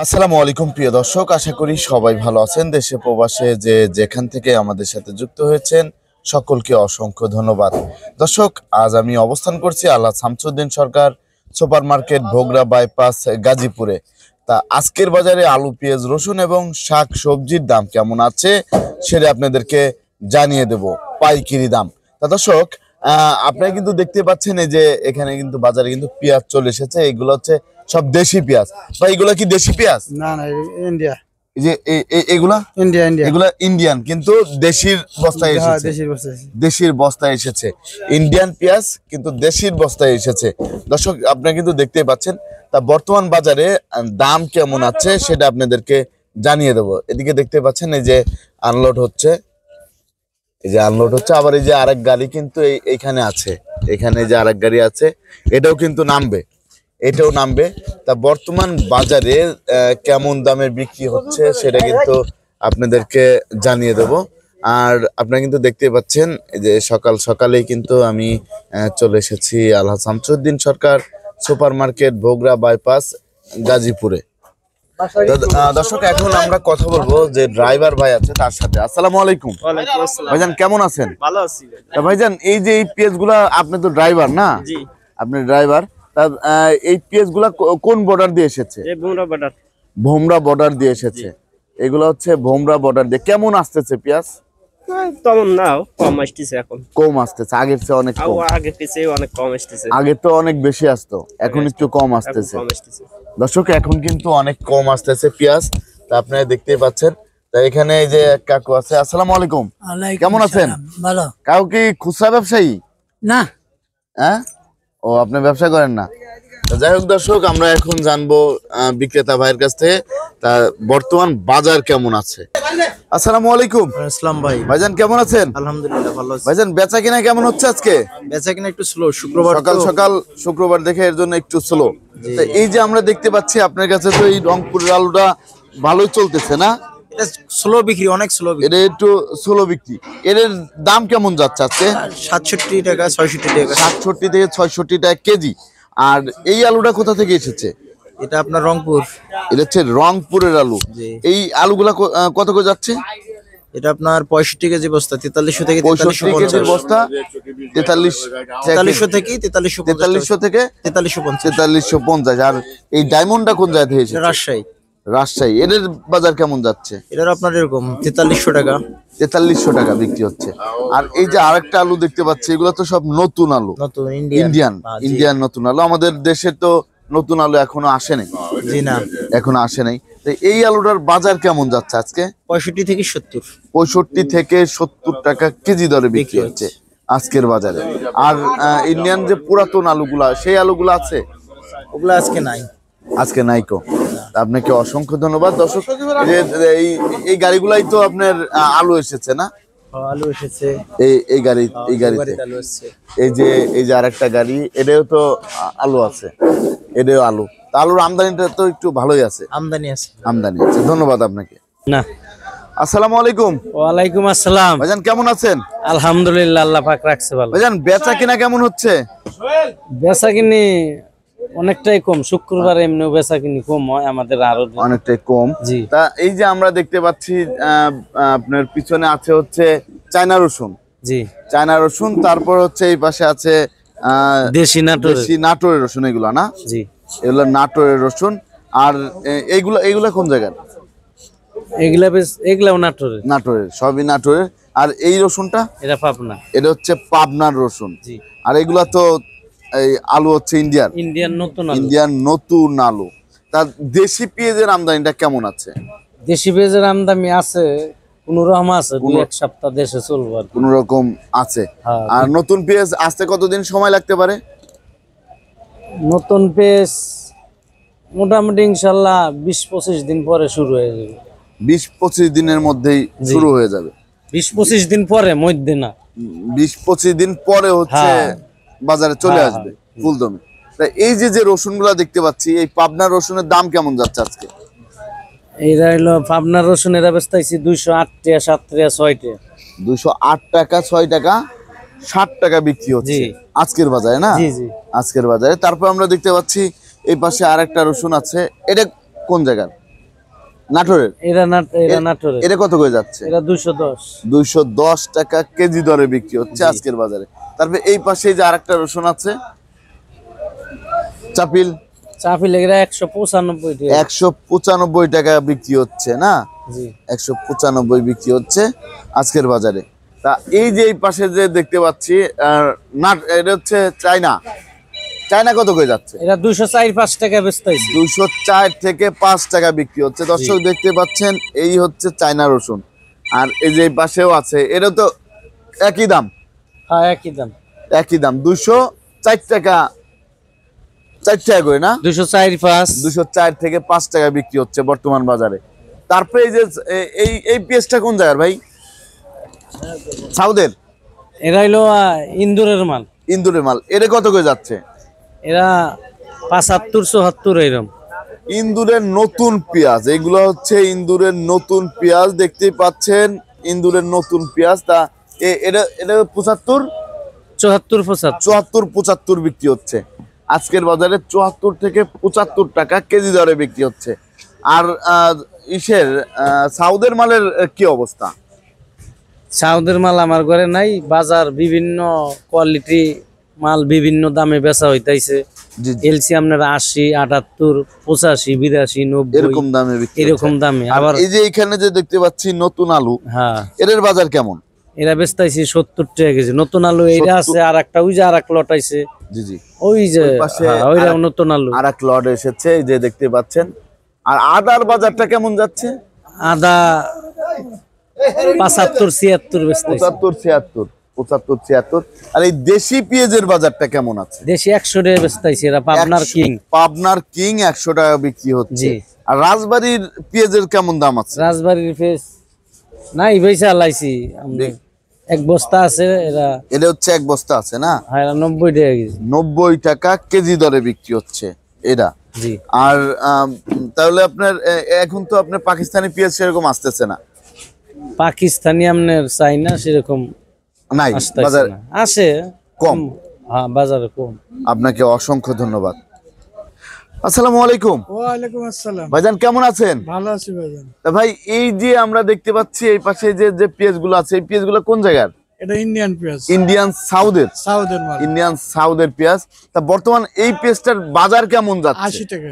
আসসালামু আলাইকুম প্রিয় দর্শক, আশা করি সবাই ভালো আছেন। দেশে প্রবাসে যে যেখান থেকে আমাদের সাথে যুক্ত হয়েছেন সকলকে অসংখ্য ধন্যবাদ। দর্শক, আজ আমি অবস্থান করছি আল্লাহ শামসুদ্দিন সরকার সুপার মার্কেট, ভোগড়া বাইপাস, গাজীপুরে। তা আজকের বাজারে আলু, পেঁয়াজ, রসুন এবং শাক সবজির দাম কেমন আছে সেটা আপনাদেরকে জানিয়ে দেব, পাইকারি দাম। তা দর্শক, আপনারা কিন্তু দেখতে পাচ্ছেন এই যে এখানে কিন্তু বাজারে কিন্তু পেঁয়াজ চলে এসেছে। এগুলো হচ্ছে সব দেশি পেঁয়াজ। বা এগুলা কি দেশি পেঁয়াজ? না না, ইন্ডিয়া। এই যে এগুলা ইন্ডিয়া ইন্ডিয়া এগুলা ইন্ডিয়ান, কিন্তু দেশির বস্তায় হ্যাঁ, এসেছে। দেশের বস্তা আছে। দেশির বস্তায় এসেছে ইন্ডিয়ান পেঁয়াজ, কিন্তু দেশির বস্তায় এসেছে। দর্শক, আপনারা কিন্তু দেখতেই পাচ্ছেন। তা বর্তমান বাজারে দাম কেমন আছে সেটা আপনাদেরকে জানিয়ে দেবো। এদিকে দেখতে পাচ্ছেন এই যে আনলোড হচ্ছে, আবার এই যে আরেক গাড়ি কিন্তু এইখানে আছে। এখানে যে আরেক গাড়ি আছে, এটাও কিন্তু নামবে, এটাও নামবে। তা বর্তমান বাজারে কেমন দামের বিক্রি হচ্ছে সেটা কিন্তু আপনাদেরকে জানিয়ে দেব। আর আপনারা কিন্তু দেখতে পাচ্ছেন যে সকাল সকালেই কিন্তু আমি চলে এসেছি আল্লাহ শামসুদ্দিন সরকার সুপার মার্কেট, ভোগড়া বাইপাস, গাজীপুরে। দর্শক, এখন আমরা কথা বলবো যে ড্রাইভার ভাই আছে তার সাথে। আসসালামু আলাইকুম ভাইজান, কেমন আছেন? ভালো আছি। ভাইজান, এই যে এই পেঁয়াজ গুলা, আপনি তো ড্রাইভার না? জি, আপনি ড্রাইভার। এই পেঁয়াজ গুলা কোন বর্ডার দিয়ে এসেছে? এই ভোমরা বাটার। ভোমরা বর্ডার দিয়ে এসেছে। এগুলো হচ্ছে ভোমরা বর্ডার দিয়ে। কেমন আসতেছে পেঁয়াজ? তেমন নাও, কম আসতেছে এখন। কম আসতেছে, আগের চেয়ে অনেক কম। আগে পিছে অনেক কম আসতেছে। আগে তো অনেক বেশি আসতো, এখন একটু কম আসতেছে। দর্শক, এখন কিন্তু অনেক কম আসতেছে পেঁয়াজ। তা আপনারা দেখতেই পাচ্ছেন। তা এখানে এই যে এক কাকু আছে। আসসালামু আলাইকুম, কেমন আছেন? ভালো। কাউ কি খুচরা ব্যবসায়ী? না। হ্যাঁ, ও আপনি ব্যবসা করেন না? যাই হোক দর্শক, আমরা এখন জানবো বিক্রেতা ভাইয়ের কাছ থেকে তা বর্তমান বাজার কেমন আছে। আসসালামু আলাইকুম। আসসালাম ভাই। ভাইজান, কেমন আছেন? আলহামদুলিল্লাহ ভালো আছি। ভাইজান, বেচা কিনা কেমন হচ্ছে আজকে? বেচা কিনা একটু স্লো, শুক্রবার সকাল সকাল শুক্রবার দেখে এর জন্য একটু স্লো। এই যে আমরা দেখতে পাচ্ছি আপনার কাছে তো এই রংপুরের আলুটা ভালোই চলতেছে না? এটা স্লো বিক্রি, অনেক স্লো বিক্রি। এটা একটু স্লো বিক্রি। এর দাম কেমন যাচ্ছে আজকে? 67 টাকা, 66 টাকা। 67 থেকে 66 টাকা কেজি। আর এই আলুটা কোথা থেকে এসেছে? এটা আপনার রংপুর। এটা হচ্ছে রংপুরের আলু। জি। এই আলুগুলা কত করে যাচ্ছে? এটা আপনার 65 কেজি বস্তা, 4300 থেকে 65 কেজির বস্তা 4300 থেকে 4300 থেকে 4350। 4350। আর এই ডায়মন্ডটা কোন জায়গা থেকে এসেছে? রাজশাহী। রাজশাহী। এর বাজার কেমন যাচ্ছে? এটার আপনার এরকম 4300 টাকা। 4300 টাকা বিক্রি হচ্ছে। আর এই যে আরেকটা আলু দেখতে পাচ্ছি, এগুলো তো সব নতুন আলু, নতুন ইন্ডিয়ান নতুন আলু। আমাদের দেশে তো নতুন আলু এখনো আসে নাই। জি না, এখনো আসে নাই। তো এই আলুটার বাজার কেমন যাচ্ছে আজকে? 65 থেকে 70। 65 থেকে 70 টাকা কেজি দরে বিক্রি হচ্ছে আজকের বাজারে। আর ইন্ডিয়ান যে পুরাতন আলুগুলা, সেই আলুগুলা আছে? ওগুলা আজকে নাই। আজকে নাইকো। আপনাকে অসংখ্য ধন্যবাদ। দর্শক, এই গাড়িগুলাই তো আপনার আলু এসেছে না? আলু এসেছে এই গাড়িতে। আলু এসেছে। এই যে আরেকটা গাড়ি, এটাও তো আলু আছে, এটাও আলু। তা আলুর আমদানিটা তো একটু ভালোই আছে। আমদানি আছে। ধন্যবাদ আপনাকে। না। আসসালামু আলাইকুম। ওয়ালাইকুম আসসালাম। ভাইজান, কেমন আছেন? আলহামদুলিল্লাহ, আল্লাহ পাক রাখছে ভালো। ভাইজান, বেচা কিনা কেমন হচ্ছে? বেচা কিনি অনেকটাই কম। শুক্রবার এমনিও বেচা কিনি কম হয় আমাদের, আরো অনেকটাই কম। জি। তা এই যে আমরা দেখতে পাচ্ছি আপনার পিছনে আছে হচ্ছে চায়না রসুন। জি, চায়না রসুন। তারপর হচ্ছে এই পাশে আছে দেশি নাটোরের রসুন। এগুলা না? জি, এগুলো নাটোরের রসুন। আর এইগুলা কোন জায়গার? এগুলাও নাটোরের, সবই নাটোরের। আর এই রসুনটা? এটা পাবনা। এটা হচ্ছে পাবনার রসুন। জি। আর এগুলা তো এই আলু হচ্ছে ইন্ডিয়ান নতুন আলু। তার দেশি পেঁয়াজের আমদানিটা কেমন আছে? দেশি পেঁয়াজের আমদানি আছে, কোনরকম আছে, 2-1 সপ্তাহ দেশে চলবে আর কোন রকম আছে। হ্যাঁ। আর নতুন পেঁয়াজ আসতে কতদিন সময় লাগতে পারে? নতুন পেঁয়াজ মোটামুটি ইনশাল্লাহ 20-25 দিন পরে শুরু হয়ে যাবে। 20-25 দিনের মধ্যেই শুরু হয়ে যাবে। 20-25 দিন পরে, মধ্যে না। 20-25 দিন পরে হচ্ছে বাজারে চলে আসবে ফুলদমে। তা এই যে রসুনগুলা দেখতে পাচ্ছি, এই পাবনার রসুনের দাম কেমন যাচ্ছে আজকে? এইটা হলো পাবনার রসুন, এরা বেচতেছি 208 টাকা, 7 টাকা, 6 টাকা। 208 টাকা, 6 টাকা, 60 টাকা বিক্রি হচ্ছে আজকের বাজারে না? জি জি, আজকের বাজারে। তারপর আমরা দেখতে পাচ্ছি এই পাশে আরেকটা রসুন আছে। এটা কোন জায়গার? নাটোরের এরা নাটোরের। এটা কত করে যাচ্ছে? এরা 210। 210 টাকা কেজি দরে বিক্রি হচ্ছে আজকের বাজারে। তারপরে এই পাশে যে আরেকটা রসুন আছে চাপিল, এরা 195 টাকা। 195 টাকা বিক্রি হচ্ছে না? জি 195 বিক্রি হচ্ছে আজকের বাজারে। তা এই যে এই পাশে যে দেখতে পাচ্ছি এটা হচ্ছে চায়না কত করে যাচ্ছে? এরা 204-5 টাকা বেচতেছে। 204 থেকে 5 টাকা বিক্রি হচ্ছে। দর্শক দেখতে পাচ্ছেন এই হচ্ছে চায়না রসুন। আর এই যে এই পাশেও আছে, এটা তো একই দাম। হ্যাঁ একই দাম। 204 টাকা, 4 টাকা করে না? 204-5। 204 থেকে 5 টাকা বিক্রি হচ্ছে বর্তমান বাজারে। তারপরে এই যে এই পেঁয়াজটা কোন জায়গার ভাই? সাউদের? এরা হইলো ইন্দুরের মাল। ইন্দুরের মাল। এটা কত করে যাচ্ছে? এরা 75-74 এরকম। ইন্দুরের নতুন পেঁয়াজ, এগুলো হচ্ছে ইন্দুরের নতুন পেঁয়াজ, দেখতেই পাচ্ছেন ইন্দুরের নতুন পেঁয়াজ। তা এটা 75, 74-75। 75 বিক্রি হচ্ছে আজকের বাজারে। 74 থেকে 75 টাকা কেজি দরে বিক্রি হচ্ছে। আর সাউদের মালের কি অবস্থা? সাউদের মাল আমার ঘরে নাই। বাজার বিভিন্ন কোয়ালিটি মাল বিভিন্ন দামে বেচা হইতাইছে। জি, এলসি আপনার 80, 78, 85, 82, 90 এরকম দামে বিক্রি হচ্ছে। এরকম দামে। আর আবার এই যে এখানে যে দেখতে পাচ্ছি নতুন আলু, হ্যাঁ এর বাজার কেমন? এরা বেচতাইছি 70 টাকা কেজি। নতুন আলু এইটা আছে, আর একটা ওই যে আর এক লট আইছে, জি জি, ওই যে ওই পাশে ওইটা নতুন আলু। আর এক লট এসেছে, এই যে দেখতে পাচ্ছেন। আর আদার বাজারটা কেমন যাচ্ছে? আদা 75-76 বেচতাইছি। 75-76। আর এই দেশি পেঁয়াজের বাজারটা কেমন আছে? দেশি 100 টাকা বেচতাইছি। এরা পাবনার কিং। 100 টাকা বিক্রি হচ্ছে। জি। আর রাজবাড়ির পেঁয়াজের কেমন দাম আছে? রাজবাড়ির ফেস নাই বেচা লাইছি আমি। এক বস্তা আছে, এটা হচ্ছে এক বস্তা আছে না? হ্যাঁ 90 টাকা কেজি। 90 টাকা কেজি দরে বিক্রি হচ্ছে এটা। জি। আর তাহলে আপনার এখন তো আপনার পাকিস্তানি পেঁয়াজ সেরকম আসতেছে না? পাকিস্তানি আপনার চাইনা সেরকম নাই আসতেছে বাজার না, আসে কম। হ্যাঁ বাজারে কম। আপনাকে অসংখ্য ধন্যবাদ। আসসালামু আলাইকুম। ওয়ালাইকুম আসসালাম। ভাইজান কেমন আছেন? ভালো আছি ভাইজান। তা ভাই এই যে আমরা দেখতে পাচ্ছি এই পাশে যে পেঁয়াজগুলো আছে, এই পেঁয়াজগুলো কোন জায়গার? এটা ইন্ডিয়ান পেঁয়াজ, ইন্ডিয়ান সাউদের। সাউথের মাল। ইন্ডিয়ান সাউদের পেঁয়াজ। তা বর্তমান এই পেঁয়াজটার বাজার কেমন যাচ্ছে? 80 টাকা।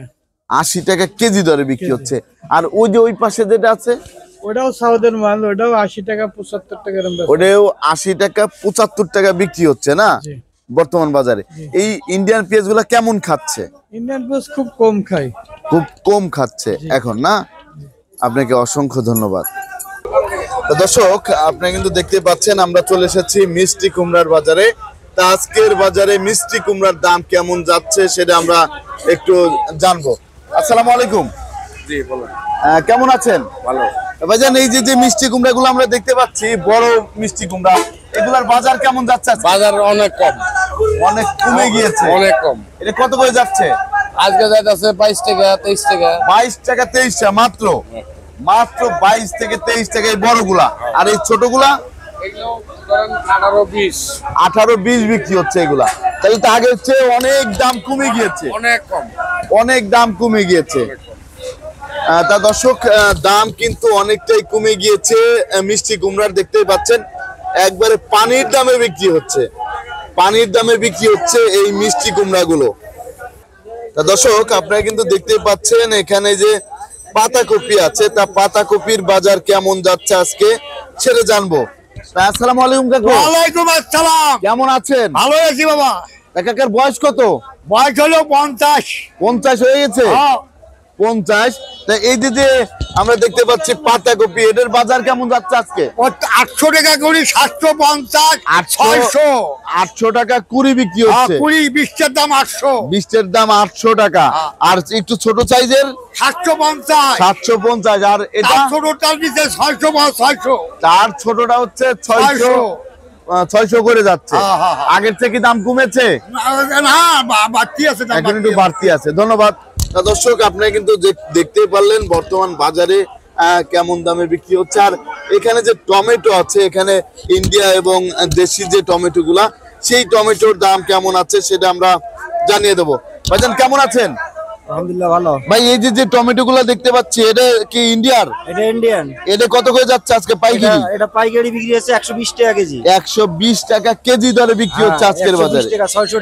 80 টাকা কেজি দরে বিক্রি হচ্ছে। আর ওই যে ওই পাশে যেটা আছে ওটাও সাউথের মাল, ওটাও 80 টাকা 75 টাকা এরকম বেচা। ওটাও 80 টাকা 75 টাকা বিক্রি হচ্ছে না জি। বর্তমান বাজারে? এই ইন্ডিয়ান পেঁয়াজগুলো কেমন খাচ্ছে? ইন্ডিয়ান পেঁয়াজ খুব কম খাই। খুব কম খাচ্ছে এখন না? আপনাকে অসংখ্য ধন্যবাদ। তো দর্শক আপনারা কিন্তু দেখতে পাচ্ছেন আমরা চলে এসেছি মিষ্টি কুমড়ার বাজারে। তা আজকের বাজারে মিষ্টি কুমড়ার দাম কেমন যাচ্ছে সেটা আমরা একটু জানবো। আসসালামু আলাইকুম। জি বলুন। কেমন আছেন? ভালো। ভাইজান এই যে মিষ্টি কুমড়া গুলো আমরা দেখতে পাচ্ছি, বড় মিষ্টি কুমড়া, এগুলার বাজার কেমন যাচ্ছে আজকে? বাজার অনেক কম, অনেক কমে গিয়েছে। অনেক কম। এটা কত করে যাচ্ছে? আজকে যাইতেছে 22 টাকা 23 টাকা। 22 টাকা 23 টাকা মাত্র। মাত্র 22 থেকে 23 টাকা এই বড়গুলা। আর এই ছোটগুলা এগুলো ধরেন 18-20। 18-20 বিক্রি হচ্ছে এগুলা। তাহলে তো আগের চেয়ে অনেক দাম কমে গিয়েছে। অনেক কম। অনেক দাম কমে গিয়েছে। তা দর্শক দাম কিন্তু অনেকটাই কমে গিয়েছে মিষ্টি কুমড়ার। দেখতেই পাচ্ছেন একবারে পানির দামে বিক্রি হচ্ছে। পানির দামে বিক্রি হচ্ছে এই মিষ্টি কুমড়া গুলো। তা দর্শক আপনারা কিন্তু দেখতে পাচ্ছেন এখানে যে পাতাকপি আছে, তা পাতাকপির বাজার কেমন যাচ্ছে আজকে সেটা জানবো। আসসালামু আলাইকুম কাকু। ওয়ালাইকুম আসসালাম। কেমন আছেন? ভালো আছি বাবা। কাকার বয়স কত? বয়স হলো 50। 50 হয়ে গেছে? 50। তা এই যে আমরা দেখতে পাচ্ছি পাতাকপি, এটার বাজার কেমন যাচ্ছে আজকে? 800 টাকা করে, 750, 600। 800 টাকা কুড়ি বিক্রি হচ্ছে। 20-20 দাম 800। 20 দাম 800 টাকা। আর একটু ছোট সাইজের 750। 750। আর এটা ছোটটার নিচে 600। তার ছোটটা হচ্ছে 600 করে যাচ্ছে। আগের থেকে দাম কমেছে? না বাড়তি আছে, এখন একটু বাড়তি আছে। ধন্যবাদ। দর্শক আপনারা কিন্তু দেখতেই পারলেন বর্তমান বাজারে কেমন দামে বিক্রি হচ্ছে। আর এখানে যে টমেটো আছে, এখানে ইন্ডিয়া এবং দেশি যে টমেটো গুলা, সেই টমেটোর দাম কেমন আছে সেটা আমরা জানিয়ে দেবো। ভাইজান কেমন আছেন? আলহামদুলিল্লাহ ভালো। ভাই এই যে টমেটো গুলা দেখতে পাচ্ছি এটা কি ইন্ডিয়ার? এটা ইন্ডিয়ান। এটা কত করে যাচ্ছে আজকে পাইকারি? এটা পাইকারি বিক্রি হচ্ছে 120 টাকা কেজি। 120 টাকা কেজি দরে বিক্রি হচ্ছে আজকের বাজারে।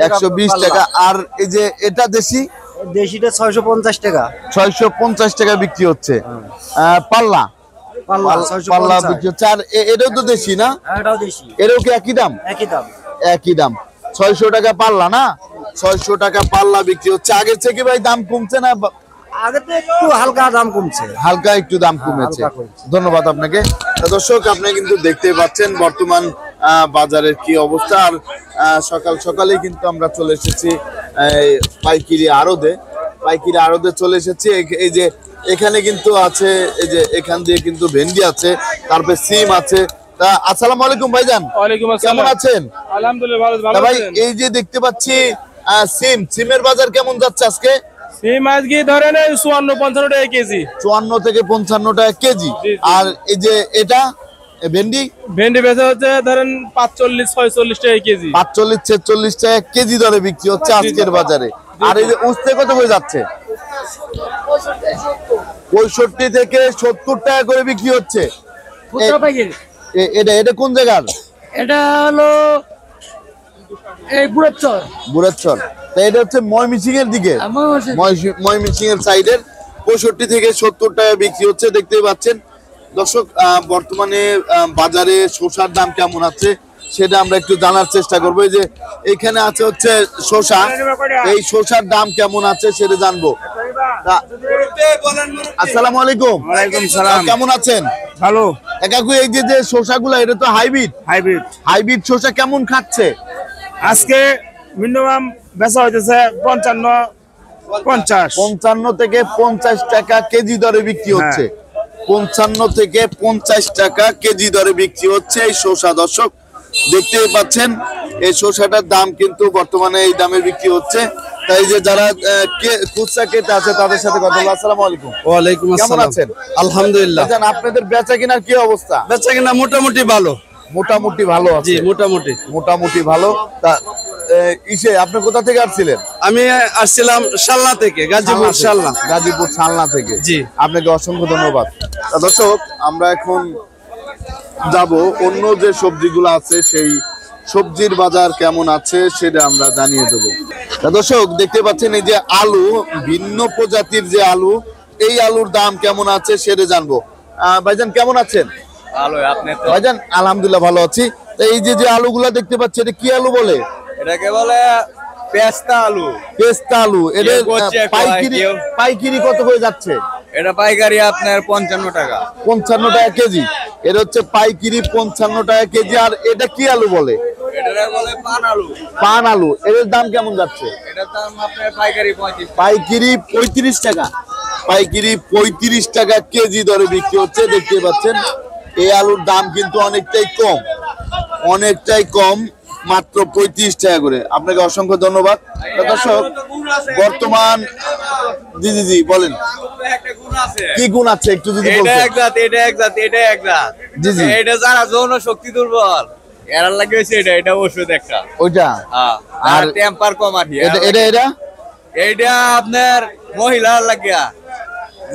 120 টাকা। আর এই যে এটা দেশি? দেশিটা 650 টাকা। 650 টাকা বিক্রি হচ্ছে। পাল্লা পাল্লা বিক্রি হচ্ছে। আর এটাও তো দেশি না? এটাও দেশি। এটাও কি একই দাম? একই দাম। একই দাম। 600 টাকা পাল্লা না? 600 টাকা পাল্লা বিক্রি হচ্ছে। আগের থেকে ভাই দাম কমছে না? আগে তো একটু হালকা দাম কমছে। হালকা একটু দাম কমেছে। ধন্যবাদ আপনাকে। দর্শক আপনি কিন্তু দেখতেই পাচ্ছেন বর্তমান বাজারের কি অবস্থা। আর সকাল সকালেই কিন্তু আমরা চলে এসেছি পাইকারি আড়তে চলে এসেছি। এই যে এখানে কিন্তু আছে, এই যে এখান দিয়ে কিন্তু ভেন্ডি আছে, তারপরে সিম আছে। আসসালামু আলাইকুম ভাইজান। ওয়ালাইকুম আসসালাম। কেমন আছেন? আলহামদুলিল্লাহ ভালো। ভাই এই যে দেখতে পাচ্ছি সিমের বাজার কেমন যাচ্ছে আজকে? সিম আজকে ধরেন 54-55 টাকা কেজি। 54 থেকে 55 টাকা কেজি। আর এই যে এটা ভেন্ডি বেচা হচ্ছে ধরেন 45-46 টাকা কেজি। 45-46 টাকা কেজি দরে বিক্রি হচ্ছে আজকের বাজারে। আর এই যে উস্তে কত করে যাচ্ছে? 65 থেকে 70 টাকা করে বিক্রি হচ্ছে। এটা কোন জায়গার? এটা হলো এই বুড়াচর। তা এটা হচ্ছে ময়মনসিংহ এর দিকে, ময়মনসিংহ এর সাইডের। 65 থেকে 70 টাকা বিক্রি হচ্ছে। দেখতেই পাচ্ছেন দর্শক বর্তমানে বাজারে শসার দাম কেমন আছে সেটা আমরা একটু জানার চেষ্টা করবো। এই যে এখানে আছে হচ্ছে শসা, এই শসার দাম কেমন আছে সেটা জানবো। আসসালামু আলাইকুম। ওয়ালাইকুম সালাম। কেমন আছেন? ভালো। কাকু এই যে শসাগুলা এটা তো হাইব্রিড শসা কেমন খাচ্ছে আজকে? মিনিমাম বেচা হইতেছে 55 থেকে 50 টাকা কেজি দরে বিক্রি হচ্ছে। 55 থেকে 50 টাকা কেজি দরে বিক্রি হচ্ছে এই শসা। দর্শক দেখতেই পাচ্ছেন এই শসাটার দাম কিন্তু বর্তমানে এই দামে বিক্রি হচ্ছে। তাই যে যারা খুচরা ক্রেতা আছে তাদের সাথে কথা বলবো। আসসালামু আলাইকুম। ওয়ালাইকুম কেমন আসসালাম। আছেন? আলহামদুলিল্লাহ। জান আপনাদের বেচা কেনার কি অবস্থা? বেচা কিনা মোটামুটি ভালো। মোটামুটি ভালো আছে। মোটামুটি ভালো। তা আপনি কোথা থেকে আসছিলেন? আমি আসছিলাম শালনা থেকে, গাজীপুর শালনা থেকে। জি, আপনাকে অসংখ্য ধন্যবাদ। দর্শক আমরা এখন যাব অন্য যে সবজিগুলো আছে সেই সবজির বাজার কেমন আছে সেটা আমরা জানিয়ে দেবো। দর্শক দেখতে পাচ্ছেন এই যে আলু, ভিন্ন প্রজাতির যে আলু, এই আলুর দাম কেমন আছে সেটা জানবো। ভাইজান কেমন আছেন? ভাইজান আলহামদুলিল্লাহ ভালো আছি। এই যে আলুগুলা দেখতে পাচ্ছি এটা কি আলু বলে? এটাকে বলে পেস্তা আলু। এটা পাইকারি কত করে যাচ্ছে? এটা পাইকারি আপনার 55 টাকা। 55 টাকা কেজি। এটা হচ্ছে পাইকারি 55 টাকা কেজি। আর এটা কি আলু বলে? এটাকে বলে পান আলু। এর দাম কেমন যাচ্ছে? এটার দাম আপনার পাইকারি 35। পাইকারি 35 টাকা। পাইকারি 35 টাকা কেজি দরে বিক্রি হচ্ছে। দেখতে পাচ্ছেন এই আলুর দাম কিন্তু অনেকটাই কম, মাত্র 35 টাকা করে। আপনাকে অসংখ্য ধন্যবাদ। দর্শক বর্তমান জি বলেন কি গুণ আছে একটু যদি বলতেন। এটা এক জাত। জি এটা যারা যৌন শক্তি দুর্বল এরা লাগে হইছে এটা ওষুধ একটা। ওইটা আর টেম্পার কম আর এটা আপনার মহিলার লাগিয়া,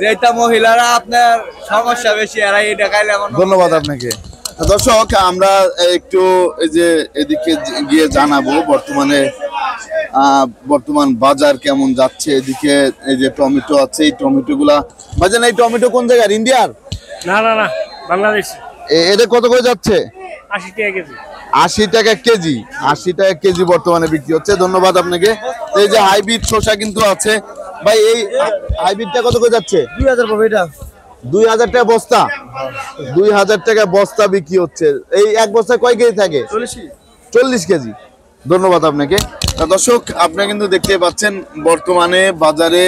যেটা মহিলারা আপনার সমস্যা বেশি এরা এটা খাইলে। ধন্যবাদ আপনাকে। দর্শক আমরা একটু এই যে এদিকে গিয়ে জানাবো বর্তমান বাজার কেমন যাচ্ছে। এদিকে এই যে টমেটো আছে, এই টমেটো গুলা ভাইজান এই টমেটো কোন জায়গার? ইন্ডিয়ার? না বাংলাদেশ। এটা কত করে যাচ্ছে? 80 টাকা কেজি। 80 টাকা কেজি। 80 টাকা কেজি বর্তমানে বিক্রি হচ্ছে। ধন্যবাদ আপনাকে। এই যে হাইব্রিড শসা কিন্তু আছে ভাই, এই হাইব্রিডটা কত করে যাচ্ছে? 2000 পাবে এটা। 2000 টাকা বস্তা। 2000 টাকা বস্তা বিক্রি হচ্ছে। এই এক বস্তায় কয় কেজি থাকে? 40 কেজি। ধন্যবাদ আপনাকে। দর্শক আপনি কিন্তু দেখতে পাচ্ছেন বর্তমানে বাজারে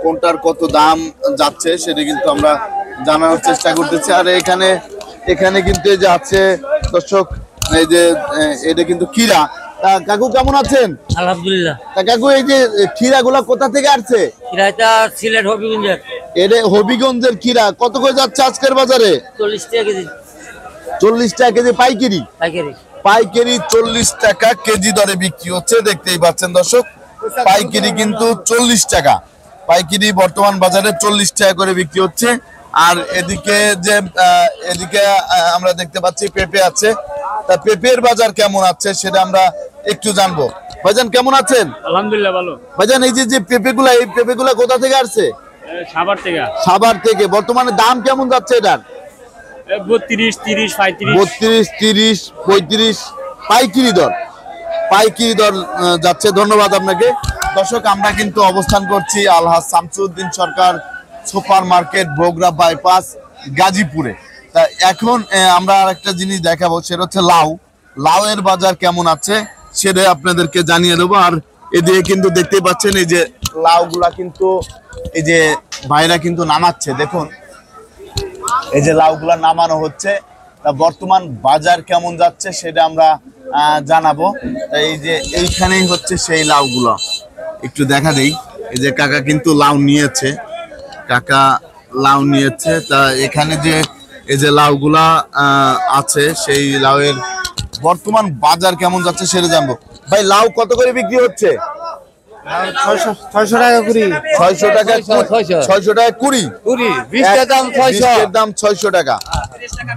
কোনটার কত দাম যাচ্ছে সেটা কিন্তু আমরা জানানোর চেষ্টা করতেছি। আর এখানে কিন্তু এই যে আছে দর্শক, এই যে এটা কিন্তু ক্ষীরা। কাকু কেমন আছেন? আলহামদুলিল্লাহ। কাকু এই যে ক্ষীরা গুলা কোথা থেকে আসছে? কিরাটা সিলেট হবিগঞ্জের। এটা হবিগঞ্জের ক্ষীরা। কত করে যাচ্ছে আজকের বাজারে? 40 টাকা কেজি। 40 টাকা কেজি পাইকারি। 40 টাকা কেজি দরে বিক্রি হচ্ছে। দেখতেই পাচ্ছেন দর্শক পাইকারি কিন্তু 40 টাকা। পাইকারি বর্তমান বাজারে 40 টাকা করে বিক্রি হচ্ছে। আর এদিকে যে এদিকে আমরা দেখতে পাচ্ছি পেঁপে আছে, তা পেঁপের বাজার কেমন আছে সেটা আমরা একটু জানবো। ভাইজান কেমন আছেন? আলহামদুলিল্লাহ ভালো। ভাইজান এই যে পেঁপেগুলা, এই পেঁপেগুলা কোথা থেকে আসছে? সাভার থেকে। সাভার থেকে। বর্তমানে দাম কেমন যাচ্ছে এটার? 32, 30, 35। 32, 30, 35 পাইকারি দর, পাইকারি দর যাচ্ছে। ধন্যবাদ আপনাকে। দর্শক আমরা কিন্তু অবস্থান করছি আলহাজ শামসুদ্দিন সরকার সুপার মার্কেট, বগুড়া বাইপাস, গাজীপুরে। তা এখন আমরা আরেকটা জিনিস দেখাবো, সেটা হচ্ছে লাউ। লাউয়ের বাজার কেমন আছে সেটা আপনাদেরকে জানিয়ে দেবো। আর এদিকে কিন্তু দেখতে পাচ্ছেন এই যে লাউগুলা কিন্তু এই যে ভাইরা কিন্তু নামাচ্ছে, দেখুন এই যে লাউগুলা নামানো হচ্ছে। তা বর্তমান বাজার কেমন যাচ্ছে সেটা আমরা জানাবো। এই যে এইখানেই হচ্ছে সেই লাউগুলো, একটু দেখা দেই। এই যে কাকা কিন্তু লাউ নিয়েছে, কাকা লাউ নিয়েছে। তা এখানে যে এই যে লাউগুলা আছে, সেই লাউয়ের বর্তমান বাজার কেমন যাচ্ছে সেটা জানবো। ভাই লাউ কত করে বিক্রি হচ্ছে? 600 টাকা কুড়ি। 600 টাকা, 600 টাকা কুড়ি। 20 দাম 600। এর দাম 600 টাকা।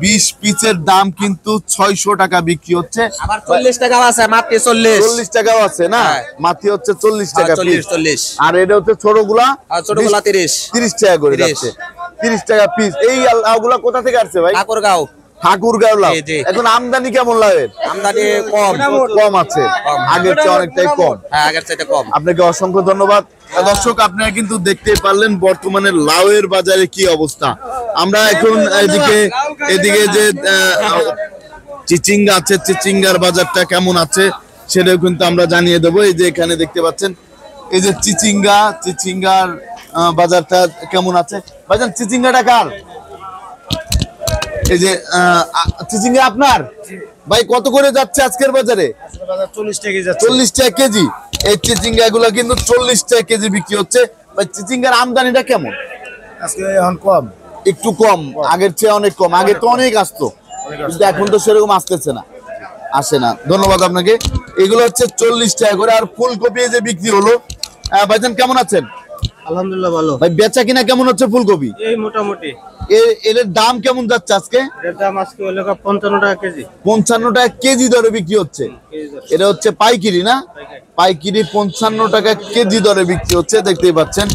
20 পিসের দাম কিন্তু 600 টাকা বিক্রি হচ্ছে। আবার 40 টাকা আছে, মাত্র 40। 40 টাকাও আছে না, মাটি হচ্ছে 40 টাকা পিস। 40। আর এটা হচ্ছে ছোটগুলা, আর ছোটগুলা 30। 30 টাকা করে যাচ্ছে। 30 টাকা পিস। এই লাউগুলা কোথা থেকে আসছে ভাই? ঠাকুরগাঁও। ঠাকুরগাঁও লাউ। জি, জি। এখন আমদানি কেমন লাউয়ের? আমদানি কম। কম আছে, আগের চেয়ে অনেকটাই কম। হ্যাঁ, আগের চাইতে কম। আপনাকে অসংখ্য ধন্যবাদ। দর্শক আপনারা কিন্তু দেখতে পারলেন বর্তমানে লাউয়ের বাজারে কি অবস্থা। আমরা এখন এদিকে যে চিচিঙ্গা আছে, চিচিঙ্গার বাজারটা কেমন আছে সেটাও কিন্তু আমরা জানিয়ে দেবো। এই যে এখানে দেখতে পাচ্ছেন এই যে চিচিঙ্গার বাজারটা কেমন আছে। ভাইজান চিচিঙ্গাটা কার? এই যে চিচিঙ্গা আপনার? ভাই কত করে যাচ্ছে আজকের বাজারে? 40 টাকা যাচ্ছে। 40 টাকা কেজি। এই চিচিঙ্গা গুলা কিন্তু 40 টাকা কেজি বিক্রি হচ্ছে। ভাই চিচিঙ্গার আমদানিটা কেমন? আজকে এখন কম। একটু কম, আগের চেয়ে অনেক কম। আগে তো অনেক আসতো, কিন্তু এখন তো সেরকম আসতেছে না, আসে না। ধন্যবাদ আপনাকে। এগুলো হচ্ছে 40 টাকা করে। আর ফুলকপি যে বিক্রি হলো, ভাইজান কেমন আছেন? আলহামদুলিল্লাহ ভালো। ভাই বেচা কিনা কেমন হচ্ছে ফুলকপি? এই মোটামুটি। এর দাম কেমন যাচ্ছে আজকে? এর দাম আজকে হলো 55 টাকা কেজি। 55 টাকা কেজি দরে বিক্রি হচ্ছে। এটা হচ্ছে পাইকারি না? পাইকারি 55 টাকা কেজি দরে বিক্রি হচ্ছে। দেখতেই পাচ্ছেন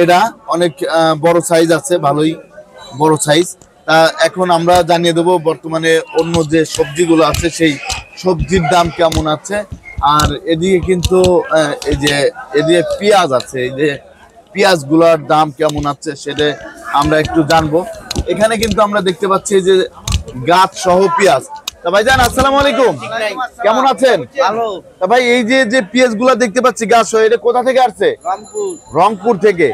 এটা অনেক বড় সাইজ আছে, ভালোই বড় সাইজ। এখন আমরা জানিয়ে দেবো বর্তমানে অন্য যে সবজিগুলো আছে সেই সবজির দাম কেমন আছে। আর এদিকে কিন্তু এই যে এদিকে পেঁয়াজ আছে, এই যে পেঁয়াজ গুলার দাম কেমন আছে সেটা আমরা একটু জানবো। এখানে কিন্তু আমরা দেখতে পাচ্ছি যে গাছ সহ পেঁয়াজ। তা ভাইজান আসসালামু আলাইকুম, কেমন আছেন? ভালো। তা ভাই এই যে পেঁয়াজ গুলা দেখতে পাচ্ছি গাছ সহ, এটা কোথা থেকে আসছে? রংপুর থেকে।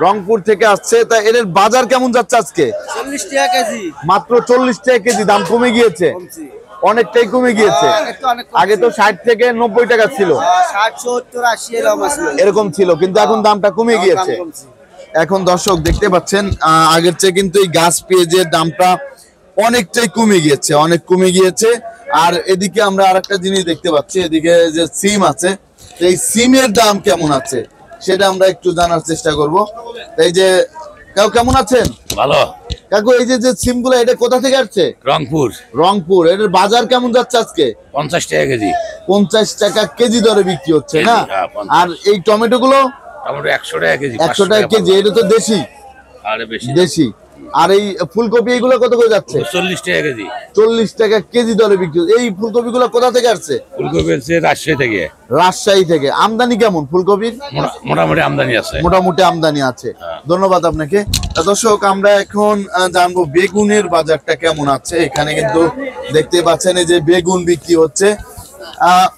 রংপুর থেকে আসছে। তা এর বাজার কেমন যাচ্ছে আজকে? 40 টাকা কেজি। মাত্র 40 টাকা কেজি। দাম কমে গিয়েছে, অনেকটাই কমে গিয়েছে। আগে তো 60 থেকে 90 টাকা ছিল, 60, 70, 80 এরকম ছিল। এরকম ছিল, কিন্তু এখন দামটা কমে গিয়েছে। এখন দর্শক দেখতে পাচ্ছেন আগের চেয়ে কিন্তু এই গাছ পেঁয়াজের দামটা অনেকটাই কমে গিয়েছে, অনেক কমে গিয়েছে। আর এদিকে আমরা আরেকটা জিনিস দেখতে পাচ্ছি, এদিকে যে সিম আছে, এই সিমের দাম কেমন আছে সেটা আমরা একটু জানার চেষ্টা করব। এই যে কাকু কেমন আছেন? ভালো। কাকু এই যে সিম গুলো, এটা কোথা থেকে আসছে? রংপুর। রংপুর। এটার বাজার কেমন যাচ্ছে আজকে? 50 টাকা কেজি। 50 টাকা কেজি দরে বিক্রি হচ্ছে না? হ্যাঁ, 50। আর এই টমেটো গুলো? টমেটো 100 টাকা কেজি। 100 টাকা কেজি। এটা তো দেশি, আরে বেশি। দেশি। আর এই ফুলকপি এগুলো কত করে যাচ্ছে? 40 টাকা কেজি। 40 টাকা কেজি দরে বিক্রি। এই ফুলকপি গুলো কোথা থেকে আসছে? ফুলকপি আছে রাজশাহী থেকে। রাজশাহী থেকে। আমদানি কেমন ফুলকপির? মোটামুটি আমদানি আছে। মোটামুটি আমদানি আছে। ধন্যবাদ আপনাকে। দর্শক আমরা এখন জানবো বেগুনের বাজারটা কেমন আছে। এখানে কিন্তু দেখতে পাচ্ছেন এই যে বেগুন বিক্রি হচ্ছে।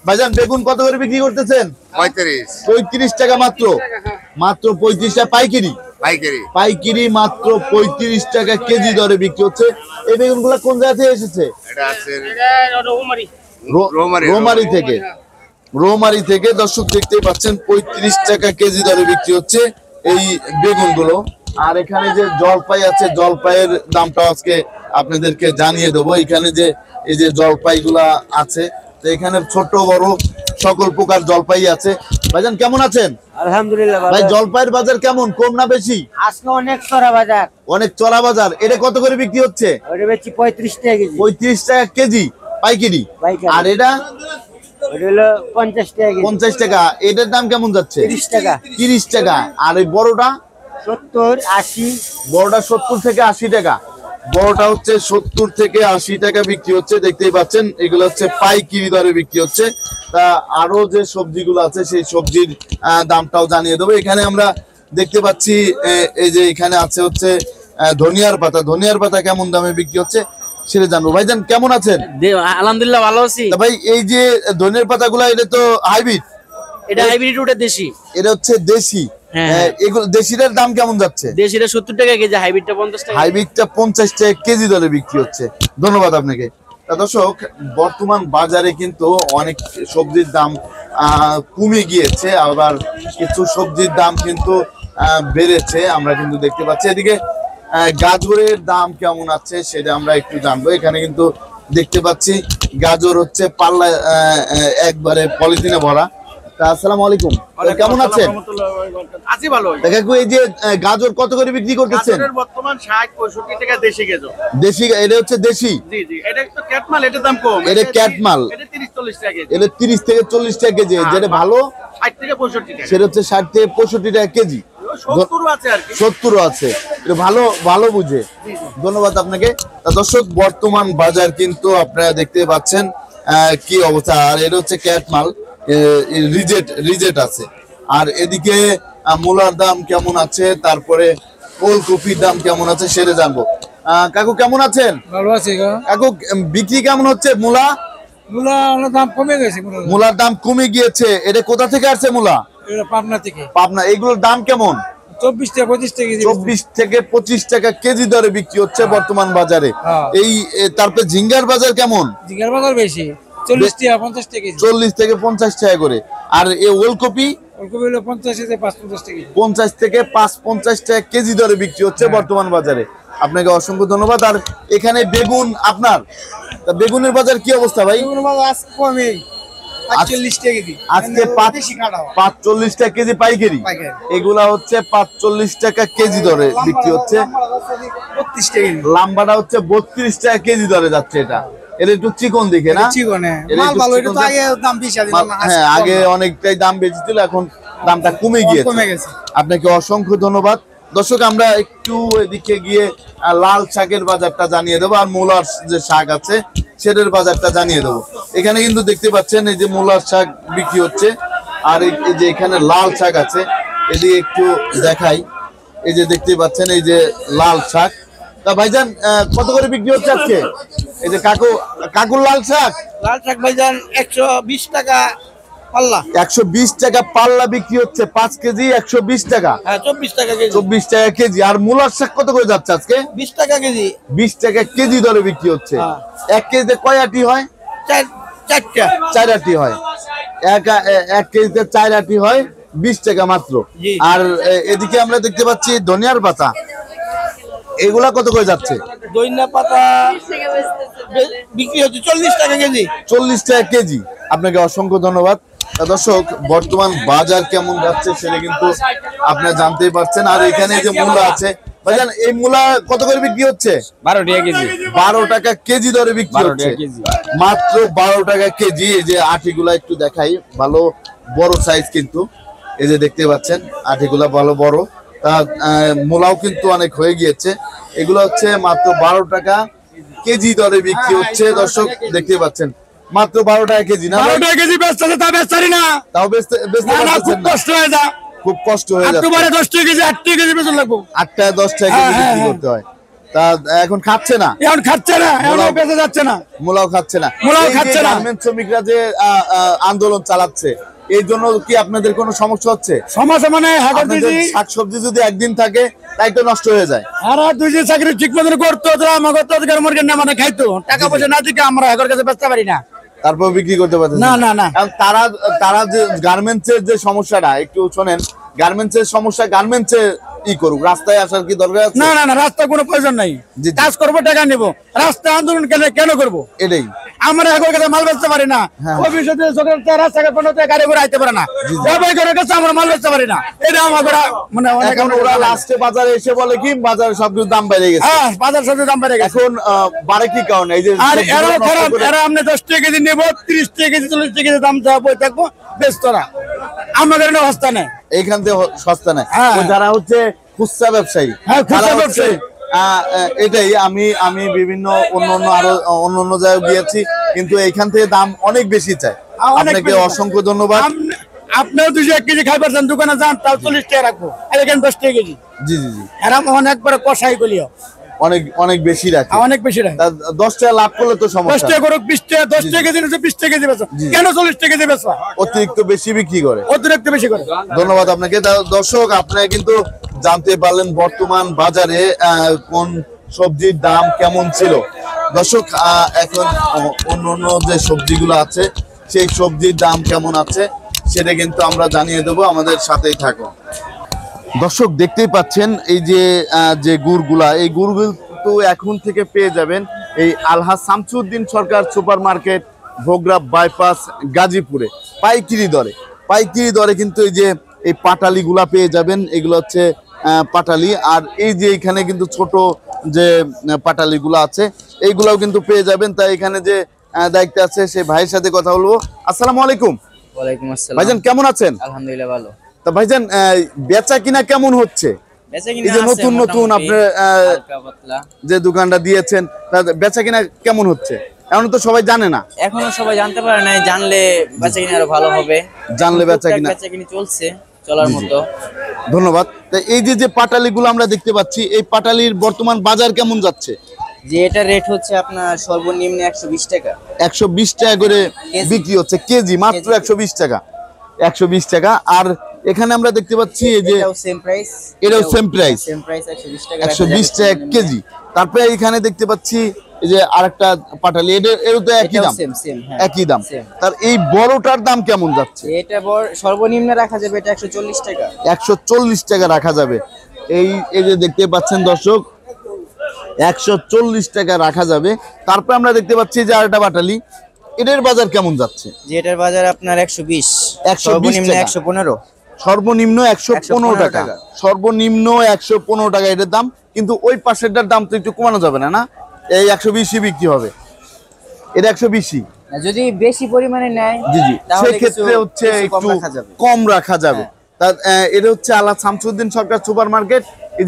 ভাইজান বেগুন কত করে বিক্রি করতেছেন? 35 টাকা মাত্র। মাত্র 35 টাকা পাইকারি। পাইকারি মাত্র 35 টাকা কেজি দরে বিক্রি হচ্ছে। এই বেগুন গুলা কোন জায়গা থেকে এসেছে? রোমারি থেকে। রোমারি থেকে। দর্শক দেখতেই পাচ্ছেন 35 টাকা কেজি দরে বিক্রি হচ্ছে এই বেগুন গুলো। আর এখানে যে জলপাই আছে, জলপাইয়ের দামটা আজকে আপনাদেরকে জানিয়ে দেবো। এখানে যে এই যে জলপাই গুলা আছে, এখানে ছোট বড় সকল প্রকার জলপাই আছে। ভাইজান কেমন আছেন? আলহামদুলিল্লাহ ভাই জলপাইয়ের বাজার কেমন, কম না বেশি? আজকে অনেক চড়া বাজার, অনেক চড়া বাজার। এটা কত করে বিক্রি হচ্ছে? ওটা বেচি 35 টাকা কেজি। 35 টাকা কেজি পাইকারি। পাইকারি। আর এটা ওটা হলো 50 টাকা কেজি। 50 টাকা। এটার দাম কেমন যাচ্ছে? 30 টাকা। 30 টাকা। আর এই বড়টা? 70, 80। বড়টা 70 থেকে 80 টাকা। বড়টা হচ্ছে 70 থেকে 80 টাকা বিক্রি হচ্ছে। দেখতেই পাচ্ছেন এগুলো হচ্ছে পাইকারি দরে বিক্রি হচ্ছে। তা আরো যে সবজিগুলো আছে সেই সবজির দামটাও জানিয়ে দেবো। এখানে আমরা দেখতে পাচ্ছি এই যে এখানে আছে হচ্ছে ধনিয়ার পাতা। ধনিয়ার পাতা কেমন দামে বিক্রি হচ্ছে সেটা জানবো। ভাইজান কেমন আছেন? আলহামদুলিল্লাহ ভালো আছি। তা ভাই এই যে ধনিয়ার পাতাগুলো এটা তো হাইব্রিড? এটা হাইব্রিড, ওটা দেশি। এটা হচ্ছে দেশি। হ্যাঁ। এগুলো দেশিটার দাম কেমন যাচ্ছে? দেশিটা 70 টাকা কেজি, হাইব্রিডটা 50 টাকা। হাইব্রিডটা 50 টাকা কেজি দরে বিক্রি হচ্ছে। ধন্যবাদ আপনাকে। তা দর্শক, বর্তমান বাজারে কিন্তু অনেক সবজির দাম কমে গিয়েছে, আবার কিছু সবজির দাম কিন্তু বেড়েছে আমরা কিন্তু দেখতে পাচ্ছি। এদিকে গাজরের দাম কেমন আছে সেটা আমরা একটু জানবো। এখানে কিন্তু দেখতে পাচ্ছি গাজর হচ্ছে পাল্লা একবারে পলিথিনে ভরা। তা আসসালামু আলাইকুম, কেমন আছেন? আছি ভালো। কাকু এই যে গাজর কত করে বিক্রি করতেছেন? গাজরের বর্তমান 60-65 টাকা দেশি গাজর। দেশি, এটা হচ্ছে দেশি। জি জি, এটা তো ক্যাটমাল, এটার দাম কম। এটা ক্যাটমাল। এটা 30-40 টাকা কেজি। এটা 30 থেকে 40 টাকা কেজি। যেটা ভালো 60 থেকে 65 টাকা। সেটা হচ্ছে 60 থেকে 65 টাকা কেজি। 70 আছে আর কি। 70 আছে। এটা ভালো ভালো বুঝে। ধন্যবাদ আপনাকে। তা দর্শক, বর্তমান বাজার কিন্তু আপনারা দেখতে পাচ্ছেন কি অবস্থা। আর এটা হচ্ছে ক্যাটমাল, রিজেট আছে। আর এদিকে মূলার দাম কেমন আছে, তারপরে ওলকপির দাম কেমন আছে সেটা জানবো। কাকু কেমন আছেন? ভালো আছি গো। কাকু বিক্রি কেমন হচ্ছে মূলা? মূলা দাম কমে গেছে। মূলার দাম কমে গিয়েছে। এটা কোথা থেকে আসছে মূলা? এটা পাবনা থেকে। পাবনা। এগুলোর দাম কেমন? 24 থেকে 25 টাকা কেজি। 24 থেকে 25 টাকা কেজি দরে বিক্রি হচ্ছে বর্তমান বাজারে। হ্যাঁ। তারপরে ঝিঙ্গার বাজার কেমন? জিগার বাজার বেশি, 40 টাকা 50 টাকা কেজি। 40 থেকে 50 টাকা করে। আর এই ওলকপি? ওলকপি হলো 50 থেকে 5-50 টাকা কেজি। 50 থেকে 5-50 টাকা কেজি দরে বিক্রি হচ্ছে বর্তমান বাজারে। আপনাকে অসংখ্য ধন্যবাদ। আর এখানে বেগুন আপনার, তা বেগুনের বাজার কি অবস্থা ভাই? আজকে কমে 45 টাকা কেজি। আজকে 45 টাকা কেজি পাইকারি। এগুলা হচ্ছে 45 টাকা কেজি দরে বিক্রি হচ্ছে। 32 টাকা কেজি। লাম্বাটা হচ্ছে 32 টাকা কেজি দরে যাচ্ছে। এটা একটু চিকন দিকে না? চিকনে এটা মাল একটু ভালো। এটা চিকন তো দেখে। আগে দাম বেশি আছে। হ্যাঁ, আগে অনেকটাই দাম বেশি ছিল, এখন দামটা কমে কমে গিয়েছে। গেছে। আপনাকে অসংখ্য ধন্যবাদ। দর্শক, আমরা একটু এদিকে গিয়ে লাল শাকের বাজারটা জানিয়ে দেবো, আর মূলার যে শাক আছে সেটার বাজারটা জানিয়ে দেবো। এখানে কিন্তু দেখতে পাচ্ছেন এই যে মূলার শাক বিক্রি হচ্ছে, আর এই যে এখানে লাল শাক আছে। এদিকে একটু দেখাই। এই যে দেখতে পাচ্ছেন এই যে লাল শাক। তা ভাইজান কত করে বিক্রি হচ্ছে আজকে? এই যে কাকুর লাল শাক লাল শাক ভাইজান 120 টাকা পাল্লা। 120 টাকা পাল্লা বিক্রি হচ্ছে। 5 কেজি 120 টাকা। হ্যাঁ, 24 টাকা কেজি। 24 টাকা কেজি। আর মূলার শাক কত করে যাচ্ছে আজকে? 20 টাকা কেজি। 20 টাকা কেজি দরে বিক্রি হচ্ছে। 1 কেজিতে কয় আটি হয়? 4টা। 4 আটি হয়। এক কেজিতে 4 আটি হয়, 20 টাকা মাত্র। জি। আর এদিকে আমরা দেখতে পাচ্ছি ধনিয়ার পাতা। এগুলা কত করে যাচ্ছে? দইনা পাতা বিক্রি হচ্ছে 40 টাকা কেজি। 40 টাকা কেজি। আপনাকে অসংখ্য ধন্যবাদ। তা দর্শক, বর্তমান বাজার কেমন যাচ্ছে সেটা কিন্তু আপনারা জানতেই পারছেন। আর এখানে যে মূলা আছে ভাইজান, এই মূলা কত করে বিক্রি হচ্ছে? 12 টাকা কেজি। 12 টাকা কেজি দরে বিক্রি 12 হচ্ছে। টাকা কেজি। মাত্র 12 টাকা কেজি। এই যে আটিগুলা একটু দেখাই, ভালো বড় সাইজ কিন্তু। এই যে দেখতে পাচ্ছেন আটিগুলা ভালো বড়। তা মূলাও কিন্তু অনেক হয়ে গিয়েছে। এগুলো হচ্ছে মাত্র 12 টাকা কেজি দরে বিক্রি হচ্ছে। দর্শক দেখতে পাচ্ছেন মাত্র 12 টাকা কেজি। না 12 টাকা কেজি বেচতেছে, তা বেচারি না। তাও বেচতে খুব কষ্ট হয়ে যা। খুব কষ্ট হয়ে যাচ্ছে। 10 টাকা কেজি, 8 টাকা কেজি বেচন লাগবো। 8 টাকা 10 টাকা কেজি বিক্রি করতে হয়। তা এখন খাচ্ছে না, এখন খাচ্ছে না, এখন বেঁচে যাচ্ছে না। মূলাও খাচ্ছে না। মূলাও এই যে খাচ্ছে না। গার্মেন্টস শ্রমিকরা যে আন্দোলন চালাচ্ছে, এই জন্য কি আপনাদের কোনো সমস্যা হচ্ছে? সমাজে মানে হাগর আপনাদের দিদি শাকসবজি যদি একদিন থাকে তাই তো নষ্ট হয়ে যায়। আর 2 দিন চাকরি ঠিক মতন করতো, আমাকে তো অধিকার মর্গে না মানে খাইতো। টাকা পয়সা না দিকে আমরা হাগর কাছে বেচতে পারি না। তারপর বিক্রি করতে পারতেন না, না, না। তারা যে গার্মেন্টস এর যে সমস্যাটা একটু শোনেন। গার্মেন্টস এর সমস্যা গার্মেন্টস এ করুক, রাস্তায় আসার কি দরকার আছে? না, না, না, রাস্তা কোনো প্রয়োজন নাই। জি, জি। কাজ করবো, টাকা নেবো। রাস্তা আন্দোলন কেন করবো? এটাই আমরা এখন কাছে মাল বেচতে পারি না, ভবিষ্যতে রাস্তাঘাট পর্যন্ত গাড়ি ঘোড়া আইতে পারে না, ব্যবহার করে কাছে আমরা মাল বেচতে পারি না। এটা আমাদের মানে অনেক এখন ওরা লাস্টে বাজারে এসে বলে কি বাজারে সবকিছু দাম বেড়ে গেছে। হ্যাঁ, বাজার সবজি দাম বেড়ে গেছে। এখন বাড়ে কি কারণে? এই যে আর সবজিগুলো এরা নষ্ট খারাপ, করে- এরা আপনি 10 টাকা কেজি নেবো, 30 টাকা কেজি, 40 টাকা কেজি দাম চাওয়া বই থাকবো, বেচতরা আমাদের এটা অবস্থা নেই। এইখান থেকে সস্তা নেই। হ্যাঁ। ওই যারা হচ্ছে খুচরা ব্যবসায়ী, হ্যাঁ, খুচরা তারা হচ্ছে, ব্যবসায়ী। এটাই আমি বিভিন্ন অন্য জায়গায় গিয়েছি, কিন্তু এইখান থেকে দাম অনেক বেশি চাই। অনেক আপনাকে বেশি। অসংখ্য ধন্যবাদ। আপনিও 201 কেজি খাই পারছেন, দোকানে যান তাও 40 টাকা রাখবো, আর এখানে 10 টাকা কেজি। জি জি জি, এরা অনেকবার কষাই গলিও, অনেক অনেক বেশি রাখে। অনেক বেশি রাখে। 10 টাকা লাভ করলে তো 10 সমস্যা টাকা করুক, 20 টাকা, 10 টাকা কেজি নিচ্ছে, 20 টাকা কেজি বেচো, কেন 40 টাকা কেজি বেচো? অতিরিক্ত বেশি বিক্রি করে। অতিরিক্ত বেশি করে। ধন্যবাদ আপনাকে। দর্শক, আপনারা কিন্তু জানতে পারলেন বর্তমান বাজারে কোন সবজির দাম কেমন ছিল। দর্শক, এখন অন্য যে সবজিগুলো আছে সেই সবজির দাম কেমন আছে সেটা কিন্তু আমরা জানিয়ে দেবো, আমাদের সাথেই থাকো। দর্শক, দেখতেই পাচ্ছেন এই যে গুড়গুলা, এই গুড়গুলো তো এখন থেকে পেয়ে যাবেন এই আলহাজ শামসুদ্দিন সরকার সুপার মার্কেট, ভোগড়া বাইপাস, গাজীপুরে পাইকারি দরে কিন্তু এই পাটালিগুলা পেয়ে যাবেন। এগুলো হচ্ছে পাটালি। আর এই যে এখানে কিন্তু ছোট যে পাটালিগুলো আছে এইগুলাও কিন্তু পেয়ে যাবেন। তাই এখানে যে দায়িত্ব আছে সেই ভাইয়ের সাথে কথা বলবো। আসসালামু আলাইকুম। ওয়ালাইকুম আসসালাম। ভাইজান, কেমন আছেন? আলহামদুলিল্লাহ ভালো। তা ভাইজান, বেচা কিনা কেমন হচ্ছে? এই যে নতুন আপনার যে দোকানটা দিয়েছেন, তার বেচা কিনা কেমন হচ্ছে? এখন তো সবাই জানে না। এখনো সবাই জানতে পারে না, জানলে বেচাকিনি আরো ভালো হবে। জানলে বেচাকিনা বেচাকিনি চলছে, চলার মতো। ধন্যবাদ। তা এই যে পাটালিগুলো আমরা দেখতে পাচ্ছি, এই পাটালির বর্তমান বাজার কেমন যাচ্ছে? যে এটা রেট হচ্ছে আপনার সর্বনিম্ন 120 টাকা। 120 টাকা করে বিক্রি হচ্ছে কেজি, মাত্র 120 টাকা। 120 টাকা। আর এখানে আমরা দেখতে পাচ্ছি এই যে এটাও সেম প্রাইস, এটাও সেম প্রাইস, 120 টাকা। 120 টাকা কেজি। তারপরে এখানে দেখতে পাচ্ছি এই যে আরেকটা পাটালি, এরও তো একই দাম, একই দাম। তার এই বড়টার দাম কেমন যাচ্ছে? এটা সর্বনিম্ন রাখা যাবে এটা 140 টাকা। 140 টাকা রাখা যাবে। এই যে দেখতে পাচ্ছেন দর্শক, 140 টাকা রাখা যাবে। তারপর আমরা দেখতে পাচ্ছি যে আরেকটা পাটালি, এটার বাজার কেমন যাচ্ছে? যে এটার বাজার আপনার 120, 120 সর্বনিম্ন টাকা। 115, সর্বনিম্ন 115 টাকা, সর্বনিম্ন 115 টাকা এটার দাম। কিন্তু ওই পাশেরটার দাম তো একটু কমানো যাবে না, না? এই 120 বিক্রি হবে, এটা 120। যদি বেশি পরিমাণে নেয় জি জি, তাহলে সেক্ষেত্রে হচ্ছে একটু কম রাখা যাবে। এটা হচ্ছে আলহাজ শামসুদ্দিন সরকার সুপার মার্কেট। এই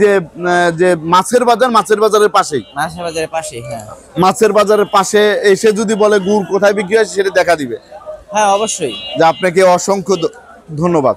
যে মাছের বাজারের পাশেই, মাছের বাজারের পাশে। হ্যাঁ, মাছের বাজারের পাশে এসে যদি বলে গুড় কোথায় বিক্রি হয় সেটা দেখা দিবে। হ্যাঁ অবশ্যই। যা আপনাকে অসংখ্য ধন্যবাদ।